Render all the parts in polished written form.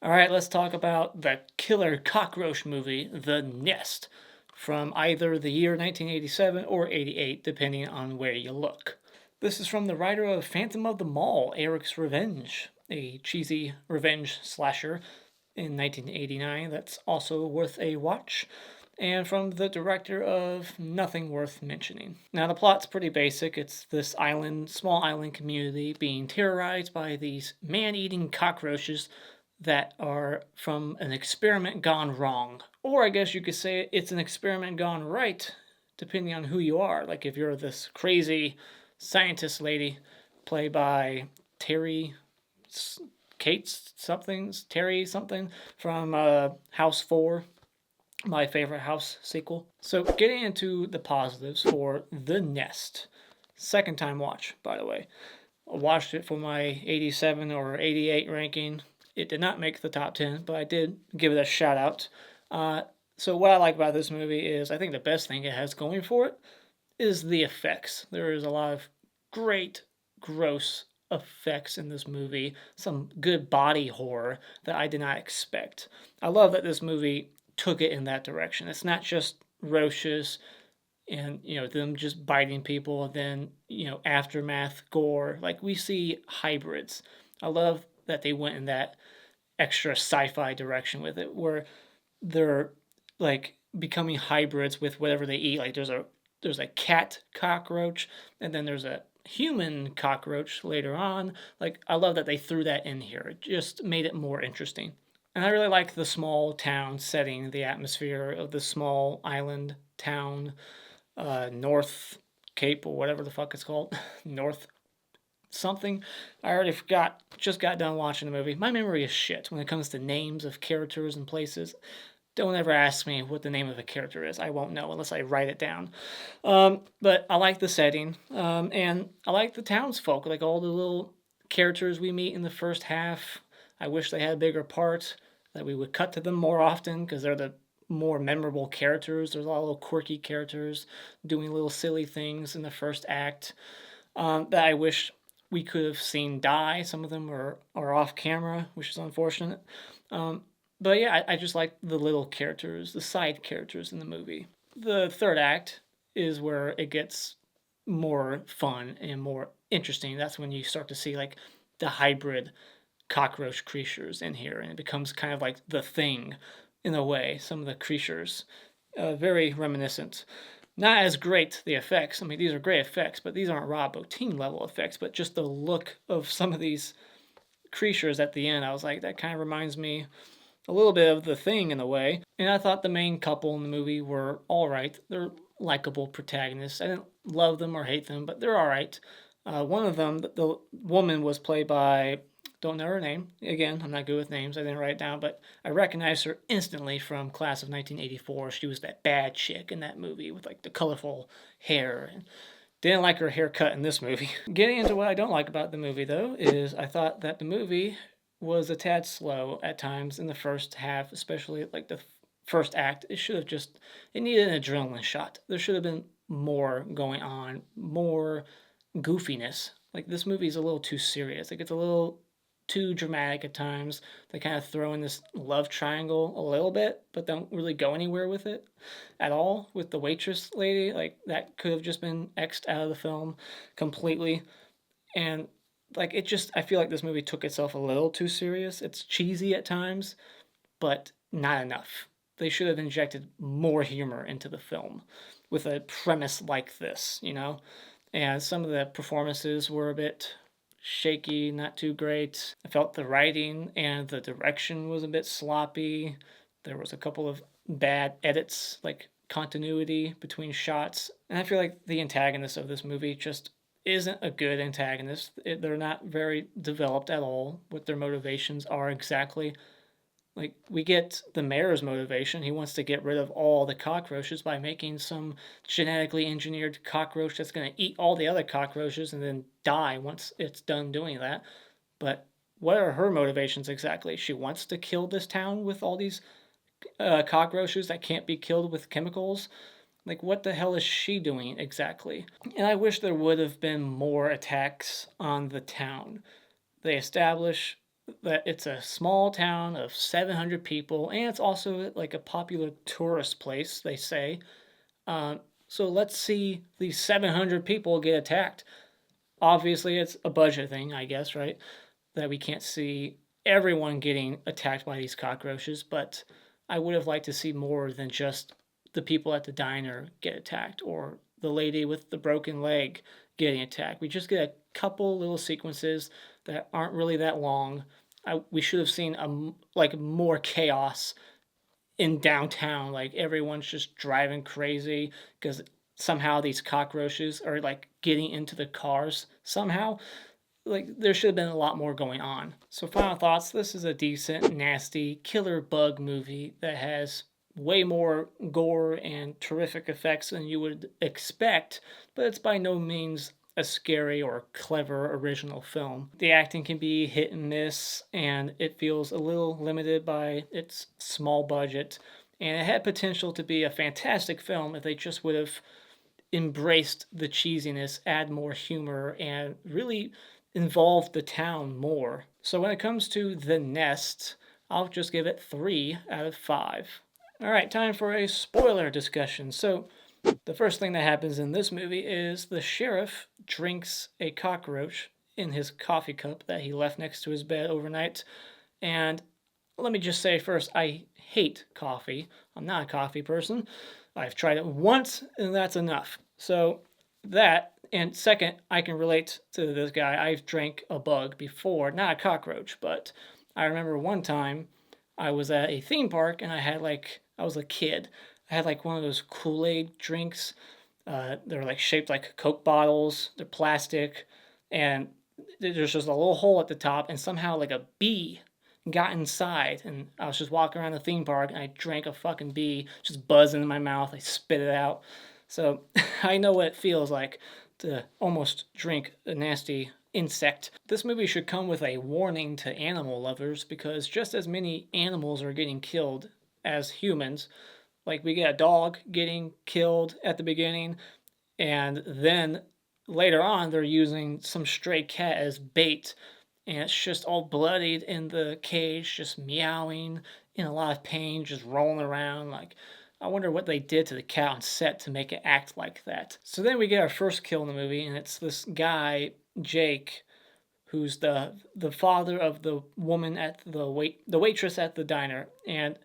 All right, let's talk about the killer cockroach movie, The Nest, from either the year 1987 or 88, depending on where you look. This is from the writer of Phantom of the Mall, Eric's Revenge, a cheesy revenge slasher in 1989 that's also worth a watch, and from the director of Nothing Worth Mentioning. Now, the plot's pretty basic. It's this small island community being terrorized by these man-eating cockroaches that are from an experiment gone wrong. Or I guess you could say it's an experiment gone right, depending on who you are. Like if you're this crazy scientist lady, played by Terri Terry something from House 4, my favorite House sequel. So getting into the positives for The Nest. Second time watch, by the way. I watched it for my 87 or 88 ranking. It did not make the top 10, but I did give it a shout out. So what I like about this movie is I think the best thing it has going for it is the effects. There is a lot of great, gross effects in this movie. Some good body horror that I did not expect. I love that this movie took it in that direction. It's not just roaches and them just biting people and then aftermath gore. Like we see hybrids. I love that they went in that extra sci-fi direction with it, where they're like becoming hybrids with whatever they eat. Like there's a cat cockroach, and then there's a human cockroach later on. Like I love that they threw that in here. It just made it more interesting. And I really like the small town setting, the atmosphere of the small island town, North Cape or whatever the fuck it's called, North something. I already forgot. Just got done watching the movie. My memory is shit when it comes to names of characters and places. Don't ever ask me what the name of a character is. I won't know unless I write it down. But I like the setting, and I like the townsfolk, like all the little characters we meet in the first half. I wish they had a bigger part, that we would cut to them more often, because they're the more memorable characters. There's a lot of little quirky characters doing little silly things in the first act that I wish we could have seen die. Some of them are off camera, which is unfortunate. But yeah, I just like the little characters, the side characters in the movie. The third act is where it gets more fun and more interesting. That's when you start to see like the hybrid cockroach creatures in here, and it becomes kind of like the thing in a way. Some of the creatures, very reminiscent. Not as great, the effects. I mean, these are great effects, but these aren't Rob Bottin level effects. But just the look of some of these creatures at the end, I was like, that kind of reminds me a little bit of The Thing in a way. And I thought the main couple in the movie were all right. They're likable protagonists. I didn't love them or hate them, but they're all right. One of them, the woman, was played by, don't know her name. Again, I'm not good with names. I didn't write it down, but I recognized her instantly from Class of 1984. She was that bad chick in that movie with like the colorful hair. And didn't like her haircut in this movie. Getting into what I don't like about the movie, though, is I thought that the movie was a tad slow at times in the first half, especially like the first act. It needed an adrenaline shot. There should have been more going on, more goofiness. Like this movie's a little too serious. Like it's a little too dramatic at times. They kind of throw in this love triangle a little bit, but don't really go anywhere with it at all. With the waitress lady, like that could have just been X'd out of the film completely. And like I feel like this movie took itself a little too serious. It's cheesy at times, but not enough. They should have injected more humor into the film with a premise like this, And some of the performances were a bit shaky, not too great. I felt the writing and the direction was a bit sloppy. There was a couple of bad edits, like continuity between shots. And I feel like the antagonist of this movie just isn't a good antagonist. They're not very developed at all, what their motivations are exactly. Like, we get the mayor's motivation. He wants to get rid of all the cockroaches by making some genetically engineered cockroach that's going to eat all the other cockroaches and then die once it's done doing that. But what are her motivations exactly? She wants to kill this town with all these cockroaches that can't be killed with chemicals. Like, what the hell is she doing exactly? And I wish there would have been more attacks on the town. They establish that it's a small town of 700 people, and it's also like a popular tourist place, they say. So let's see these 700 people get attacked. Obviously, it's a budget thing, I guess, right? That we can't see everyone getting attacked by these cockroaches, but I would have liked to see more than just the people at the diner get attacked or the lady with the broken leg getting attacked. We just get a couple little sequences that aren't really that long. We should have seen like more chaos in downtown. Like everyone's just driving crazy because somehow these cockroaches are like getting into the cars somehow. Like there should have been a lot more going on. So final thoughts, this is a decent, nasty, killer bug movie that has way more gore and terrific effects than you would expect, but it's by no means a scary or clever original film. The acting can be hit and miss, and it feels a little limited by its small budget, and it had potential to be a fantastic film if they just would have embraced the cheesiness, add more humor, and really involved the town more. So when it comes to The Nest, I'll just give it 3 out of 5. All right, time for a spoiler discussion. So the first thing that happens in this movie is the sheriff drinks a cockroach in his coffee cup that he left next to his bed overnight. And let me just say first, I hate coffee. I'm not a coffee person. I've tried it once, and that's enough. So that, and second, I can relate to this guy. I've drank a bug before, not a cockroach, but I remember one time I was at a theme park and I was a kid. I had like one of those Kool-Aid drinks. They're like shaped like Coke bottles. They're plastic, and there's just a little hole at the top, and somehow like a bee got inside, and I was just walking around the theme park, and I drank a fucking bee, just buzzing in my mouth. I spit it out. So I know what it feels like to almost drink a nasty insect. This movie should come with a warning to animal lovers because just as many animals are getting killed as humans, like we get a dog getting killed at the beginning, and then later on they're using some stray cat as bait, and it's just all bloodied in the cage, just meowing in a lot of pain, just rolling around. Like, I wonder what they did to the cat on set to make it act like that. So then we get our first kill in the movie, and it's this guy, Jake, who's the father of the woman at the waitress at the diner, and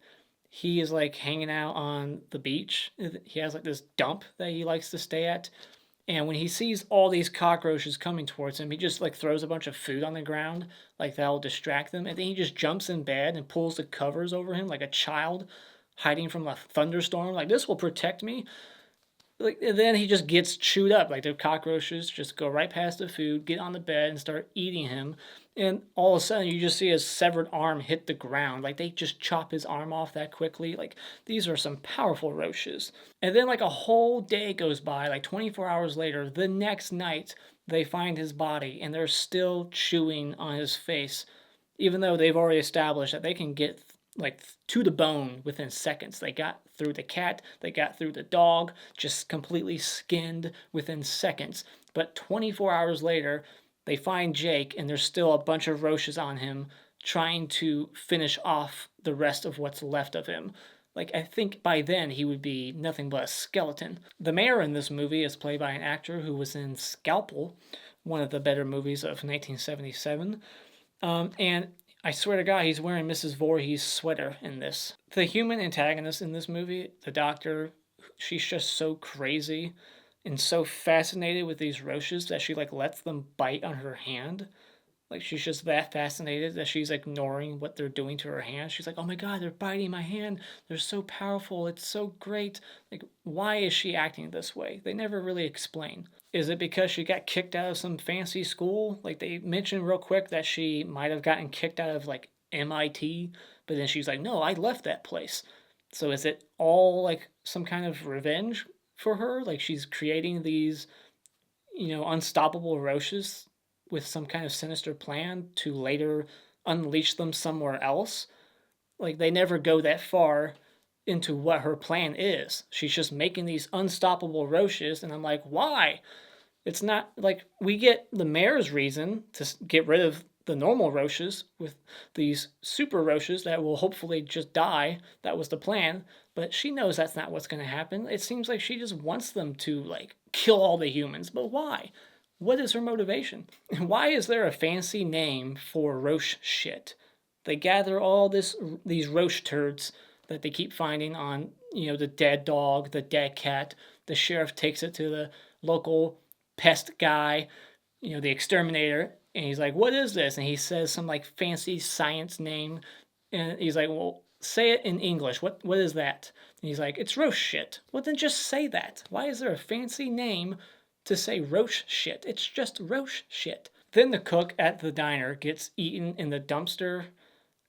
he is like hanging out on the beach. He has like this dump that he likes to stay at. And when he sees all these cockroaches coming towards him, he just like throws a bunch of food on the ground, like that'll distract them. And then he just jumps in bed and pulls the covers over him like a child hiding from a thunderstorm. Like, this will protect me. Like, and then he just gets chewed up. Like, the cockroaches just go right past the food, get on the bed, and start eating him. And all of a sudden, you just see his severed arm hit the ground. Like, they just chop his arm off that quickly. Like, these are some powerful roaches. And then, like, a whole day goes by, like 24 hours later, the next night, they find his body, and they're still chewing on his face, even though they've already established that they can get like to the bone within seconds. They got through the cat, they got through the dog, just completely skinned within seconds. But 24 hours later, they find Jake, and there's still a bunch of roaches on him, trying to finish off the rest of what's left of him. Like, I think by then he would be nothing but a skeleton. The mayor in this movie is played by an actor who was in Scalpel, one of the better movies of 1977. And I swear to God, he's wearing Mrs. Voorhees' sweater in this. The human antagonist in this movie, the doctor, she's just so crazy and so fascinated with these roaches that she like lets them bite on her hand. Like, she's just that fascinated that she's ignoring what they're doing to her hand. She's like, oh my God, they're biting my hand. They're so powerful. It's so great. Like, why is she acting this way? They never really explain. Is it because she got kicked out of some fancy school? Like, they mentioned real quick that she might have gotten kicked out of like MIT, but then she's like, no, I left that place. So is it all like some kind of revenge for her? Like, she's creating these, unstoppable roaches with some kind of sinister plan to later unleash them somewhere else. Like, they never go that far into what her plan is. She's just making these unstoppable roaches, and I'm like, why? It's not like we get the mayor's reason to get rid of the normal roaches with these super roaches that will hopefully just die. That was the plan. But she knows that's not what's going to happen. It seems like she just wants them to, like, kill all the humans. But why? What is her motivation? And why is there a fancy name for roach shit? They gather all these roach turds that they keep finding on, the dead dog, the dead cat. The sheriff takes it to the local pest guy, the exterminator, and he's like, "What is this?" And he says some like fancy science name, and he's like, "Well, say it in English. What is that?" And he's like, "It's roach shit." Well, then just say that. Why is there a fancy name to say roach shit? It's just roach shit. Then the cook at the diner gets eaten in the dumpster,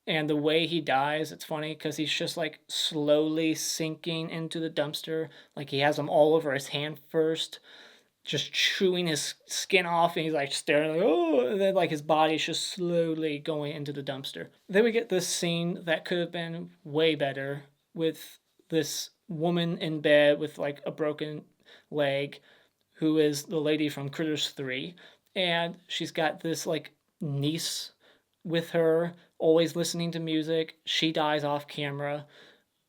and the way he dies, it's funny because he's just like slowly sinking into the dumpster. Like he has them all over his hand first, just chewing his skin off, and he's like staring like, oh, and then like his body's just slowly going into the dumpster. Then we get this scene that could have been way better with this woman in bed with like a broken leg who is the lady from Critters 3, and she's got this like niece with her, always listening to music. She dies off camera.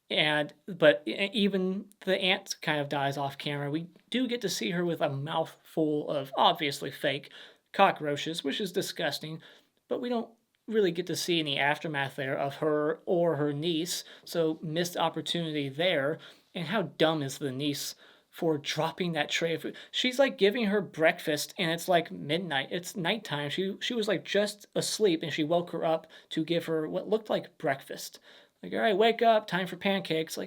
But even the aunt kind of dies off camera. We do get to see her with a mouthful of obviously fake cockroaches, which is disgusting, but we don't really get to see any aftermath there of her or her niece, so missed opportunity there. And how dumb is the niece for dropping that tray of food? She's like giving her breakfast, and it's like midnight. It's nighttime. She was like just asleep, and she woke her up to give her what looked like breakfast. Like, all right, wake up, time for pancakes.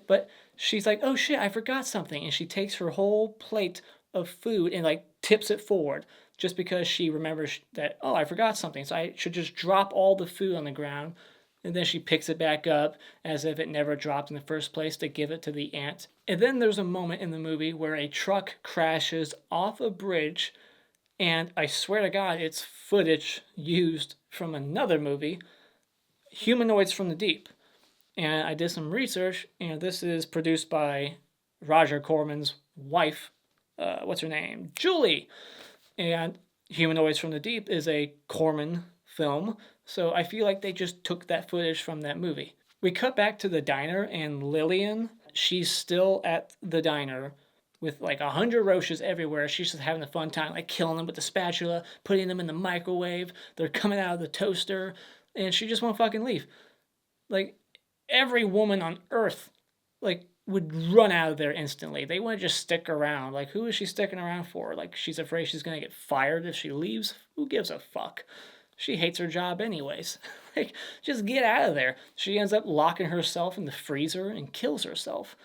But she's like, oh shit, I forgot something, and she takes her whole plate of food and like tips it forward just because she remembers that, oh, I forgot something, so I should just drop all the food on the ground. And then she picks it back up as if it never dropped in the first place to give it to the aunt. And then there's a moment in the movie where a truck crashes off a bridge, and I swear to God, it's footage used from another movie, Humanoids from the Deep. And I did some research, and this is produced by Roger Corman's wife. What's her name? Julie. And Humanoids from the Deep is a Corman film, so I feel like they just took that footage from that movie. We cut back to the diner, and Lillian, she's still at the diner with like 100 roaches everywhere. She's just having a fun time, like killing them with the spatula, putting them in the microwave. They're coming out of the toaster, and she just won't fucking leave. Like, every woman on earth, like, would run out of there instantly. They wouldn't just stick around. Like, who is she sticking around for? Like, she's afraid she's gonna get fired if she leaves? Who gives a fuck? She hates her job anyways. Like, just get out of there. She ends up locking herself in the freezer and kills herself.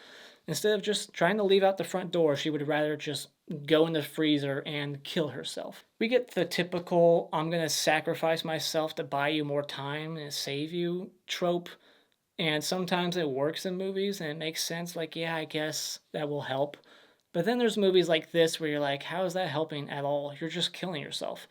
Instead of just trying to leave out the front door, she would rather just go in the freezer and kill herself. We get the typical, I'm gonna sacrifice myself to buy you more time and save you trope. And sometimes it works in movies and it makes sense. Like, yeah, I guess that will help. But then there's movies like this where you're like, how is that helping at all? You're just killing yourself.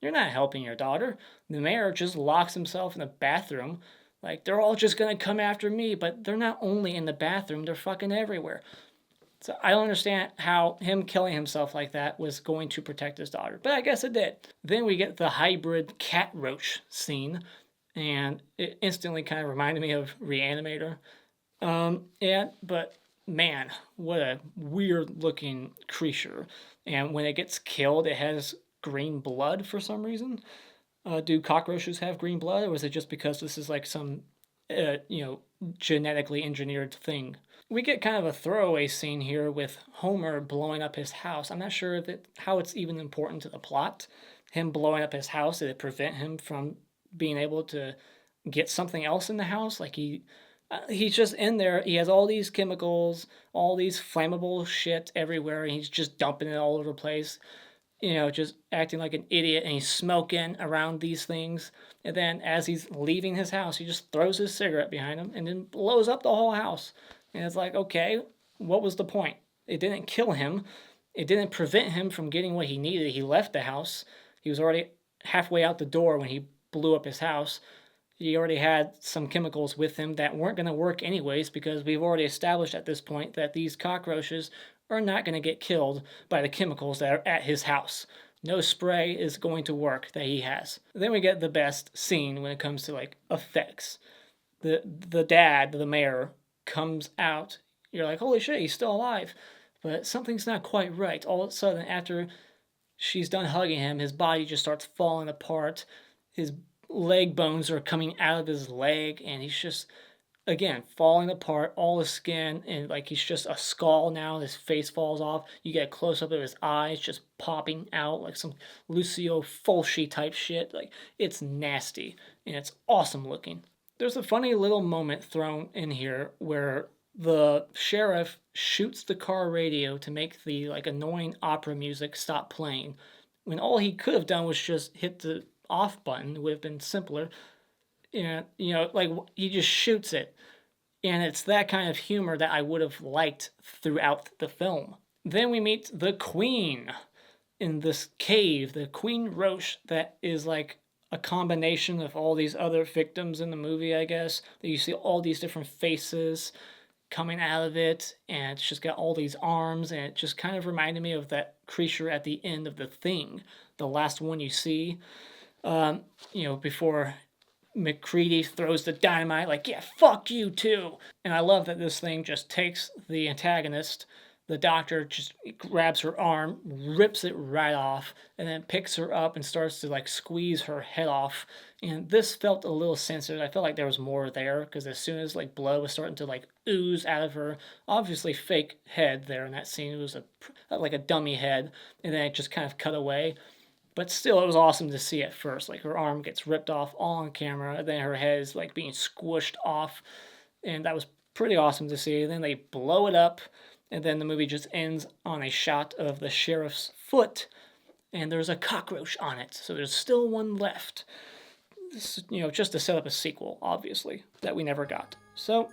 You're not helping your daughter. The mayor just locks himself in the bathroom. Like, they're all just gonna come after me, but they're not only in the bathroom, they're fucking everywhere. So I don't understand how him killing himself like that was going to protect his daughter, but I guess it did. Then we get the hybrid cat roach scene, and it instantly kind of reminded me of Reanimator. But man, what a weird looking creature. And when it gets killed, it has green blood for some reason. Do cockroaches have green blood, or was it just because this is like some, genetically engineered thing? We get kind of a throwaway scene here with Homer blowing up his house. I'm not sure how it's even important to the plot. Him blowing up his house, did it prevent him from being able to get something else in the house? Like he's just in there. He has all these chemicals, all these flammable shit everywhere, and he's just dumping it all over the place. Just acting like an idiot, and he's smoking around these things. And then as he's leaving his house, he just throws his cigarette behind him and then blows up the whole house. And it's like, okay, what was the point? It didn't kill him. It didn't prevent him from getting what he needed. He left the house. He was already halfway out the door when he blew up his house. He already had some chemicals with him that weren't going to work anyways, because we've already established at this point that these cockroaches are not going to get killed by the chemicals that are at his house. No spray is going to work that he has. Then we get the best scene when it comes to like effects. The dad, the mayor, comes out. You're like, holy shit, he's still alive. But something's not quite right. All of a sudden, after she's done hugging him, his body just starts falling apart. His leg bones are coming out of his leg, and he's just, again, falling apart, all his skin, and like he's just a skull now. His face falls off. You get a close up of his eyes just popping out like some Lucio Fulci type shit. Like, it's nasty, and it's awesome looking. There's a funny little moment thrown in here where the sheriff shoots the car radio to make the like annoying opera music stop playing, when all he could have done was just hit the off button. It would have been simpler. And like, he just shoots it, and it's that kind of humor that I would have liked throughout the film. Then we meet the Queen in this cave, the Queen Roche, that is like a combination of all these other victims in the movie, I guess. That you see all these different faces coming out of it, and it's just got all these arms, and it just kind of reminded me of that creature at the end of The Thing, the last one you see, before McCready throws the dynamite, like, yeah, fuck you too. And I love that this thing just takes the antagonist, the doctor, just grabs her arm, rips it right off, and then picks her up and starts to like squeeze her head off. And this felt a little censored. I felt like there was more there, because as soon as like blood was starting to like ooze out of her, obviously fake head there in that scene, it was like a dummy head, and then it just kind of cut away. But still, it was awesome to see at first. Like, her arm gets ripped off all on camera, and then her head is like being squished off, and that was pretty awesome to see. And then they blow it up, and then the movie just ends on a shot of the sheriff's foot, and there's a cockroach on it. So there's still one left. This, just to set up a sequel, obviously, that we never got. So,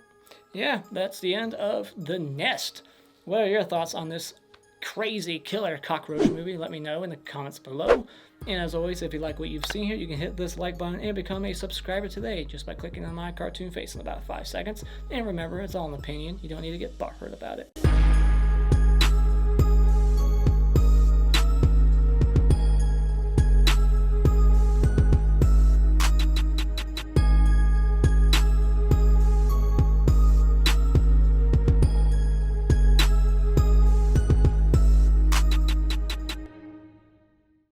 yeah, that's the end of The Nest. What are your thoughts on this crazy killer cockroach movie? Let me know in the comments below. And as always, if you like what you've seen here, you can hit this like button and become a subscriber today just by clicking on my cartoon face in about 5 seconds. And remember, it's all an opinion. You don't need to get butthurt about it.